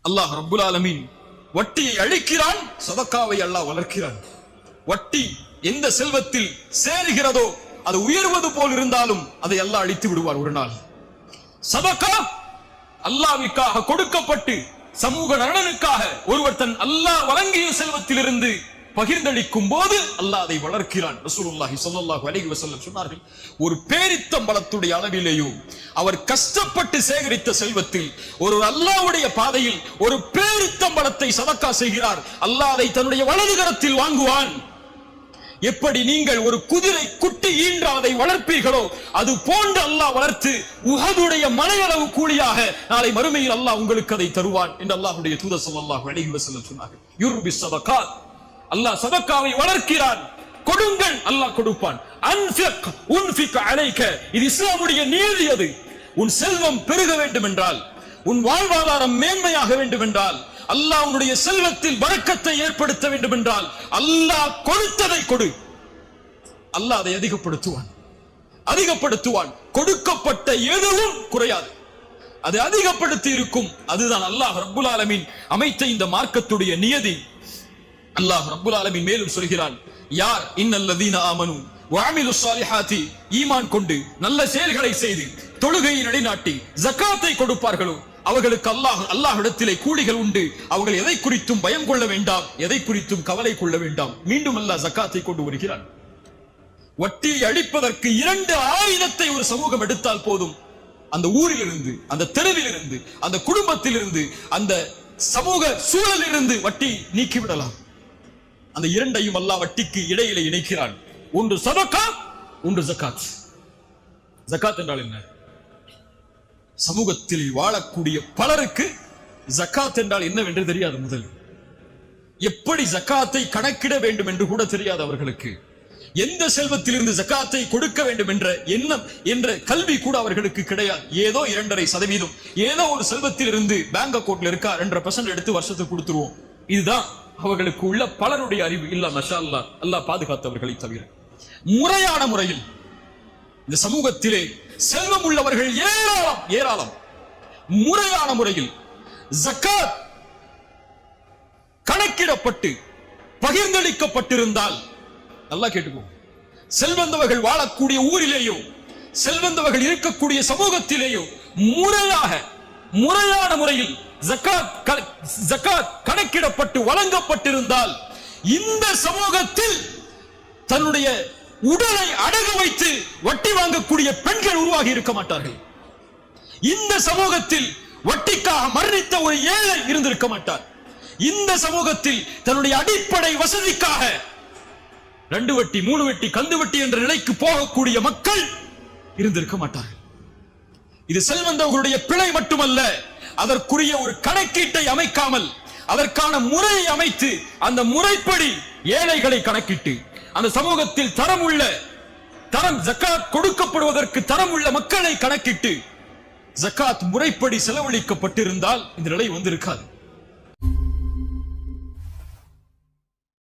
அல்லாஹ் ரப்புல் ஆலமீன் வட்டியை அழிக்கிறான், சதக்காவை அல்லாஹ் வளர்க்கிறான். வட்டி எந்த செல்வத்தில் சேருகிறதோ அது உயர்வது போல் இருந்தாலும் அதை அல்லாஹ் அழித்து விடுவார் ஒரு நாள். சதக்கா அல்லாஹ்வுக்காக கொடுக்கப்பட்டு சமூக நலனுக்காக ஒருவர் தன் அல்லாஹ் வழங்கிய செல்வத்திலிருந்து பகிர்ந்தளிக்கும் போது அல்லாஹ் அதை வளர்க்கிறான். ரசூலுல்லாஹி ஸல்லல்லாஹு அலைஹி வஸல்லம் சொன்னார்கள், ஒரு பேரித்தம்பழத்துடைய அளவிலேயோ அவர் கஷ்டப்பட்டு சேகரித்த செல்வத்தில் ஒரு அல்லாஹ்வுடைய பாதையில் ஒரு பேரித்தம்பழத்தை சதக்கா செய்கிறார், அல்லாஹ் அதை தன்னுடைய வலது கரத்தில் வாங்குவான். எப்படி நீங்கள் ஒரு குதிரை குட்டி ஈன்றால் அதை வளர்ப்பீர்களோ அது போன்று அல்லாஹ் வளர்த்து உஹதுடைய மலையளவு கூலியாக நாளை மறுமையில் அல்லாஹ் உங்களுக்கு அதை தருவான் என்று அல்லாஹ்வுடைய தூதர் ஸல்லல்லாஹு அலைஹி வஸல்லம் சொன்னார்கள். யுர்பி ஸதகாத், அல்லாஹ் சதக்காவை வளர்க்கிறான். கொடுங்கள், அல்லாஹ் கொடுப்பான். அன்ஃபிக் உன்ஃபிக் அலைக, இது இஸ்லாமுடைய நீதி. அது உன் செல்வம் பெருக வேண்டும் என்றால், உன் வாழ்வாதாரம் மேன்மையாக வேண்டும் என்றால், அல்லாஹ் உன்னுடைய செல்வத்தில் பரக்கத்தை ஏற்படுத்த வேண்டும் என்றால் அல்லாஹ் கொடுத்ததை கொடு, அல்லாஹ் அதை அதிகப்படுத்துவான். கொடுக்கப்பட்ட எதுவும் குறையாது, அது அதிகப்படுத்தி இருக்கும். அதுதான் அல்லாஹ் ரப்புல் ஆலமீன் அமைத்த இந்த மார்க்கத்துடைய நியதி. அல்லாஹ் ரப்புல் ஆலமீன் மேலும் சொல்கிறான், யார் இன்னல்லதீன ஆமனு வஅமிலுஸ் ஸாலிஹாத்தி, ஈமான் கொண்டு நல்ல செயல்களை செய்து தொழுகையை நிலைநாட்டி ஜகாத்தை கொடுப்பார்களோ அவர்களுக்கு அல்லாஹ்விடத்திலே கூலிகள் உண்டு. அவர்கள் எதை குறித்தும் பயம் கொள்ள வேண்டாம், எதை குறித்தும் கவலை கொள்ள வேண்டாம். மீண்டும் அல்லாஹ் ஜகாத்தை கொண்டு வருகிறான். வட்டியை அழிப்பதற்கு 2 ஆயுதத்தை ஒரு சமூகம் எடுத்தால் போதும், அந்த ஊரிலிருந்து, அந்த தெருவிலிருந்து, அந்த குடும்பத்திலிருந்து, அந்த சமூக சூழலிலிருந்து வட்டி நீக்கிவிடலாம். அந்த 2ஐயும் அல்லாஹ் வட்டிக்கு இடையிலே இணைக்கிறான். ஒன்று சதகா, ஒன்று ஜகாத். ஜகாத் என்றால் என்ன? சமூகத்தில் வாழக்கூடிய பலருக்கு ஜகாத் என்றால் என்னவென்று தெரியாது. முதல் எப்படி ஜகாத்தை கணக்கிட வேண்டும் என்று கூட தெரியாது அவர்களுக்கு. எந்த செல்வத்திலிருந்து ஜகாத்தை கொடுக்க வேண்டும் என்ற எண்ணம் என்ற கல்வி கூட அவர்களுக்கு கிடையாது. ஏதோ 2.5%, ஏதோ ஒரு செல்வத்திலிருந்து பேங்க் அக்கவுண்ட்ல இருக்கா 2% எடுத்து வருஷத்துக்கு கொடுத்துருவோம். இதுதான் அவர்களுக்கு உள்ள பலருடைய அறிவு. இல்ல மஷா அல்லாஹ், அல்லாஹ் பாதுகாத்தவர்களை தவிர முறையான முறையில் இந்த சமூகத்திலே செல்வம் உள்ளவர்கள் ஏராளம். முறையான முறையில் ஜகாத் கணக்கிடப்பட்டு பகிர்ந்தளிக்கப்பட்டிருந்தால், நல்லா கேட்டுக்கோ, செல்வந்தவர்கள் வாழக்கூடிய ஊரிலேயோ செல்வந்தவர்கள் இருக்கக்கூடிய சமூகத்திலேயோ முறையான முறையில் ஜகாத் கணக்கிடப்பட்டு வழங்கப்பட்டிருந்தால் இந்த சமூகத்தில் தன்னுடைய உடலை அடகு வைத்து வட்டி வாங்கக்கூடிய பெண்கள் உருவாகி இருக்க மாட்டார்கள். இந்த சமூகத்தில் வட்டிக்காக மரணித்த ஒரு ஏழை இருந்திருக்க மாட்டார். இந்த சமூகத்தில் தன்னுடைய அடிப்படை வசதிக்காக 2 வட்டி 3 வட்டி கந்து வட்டி என்ற நிலைக்கு போகக்கூடிய மக்கள் இருந்திருக்க மாட்டார்கள். இது செல்வந்தவர்களுடைய பிழை மட்டுமல்ல, அதற்குரிய ஒரு கணக்கீட்டை அமைக்காமல் அதற்கான முறையை அமைத்து அந்த முறைப்படி ஏழைகளை கணக்கிட்டு அந்த சமூகத்தில் தரம் ஜகாத் கொடுக்கப்படுவதற்கு தரம் உள்ள மக்களை கணக்கிட்டு ஜகாத் முறைப்படி செலவழிக்கப்பட்டிருந்தால் இந்த நிலை வந்திருக்காது.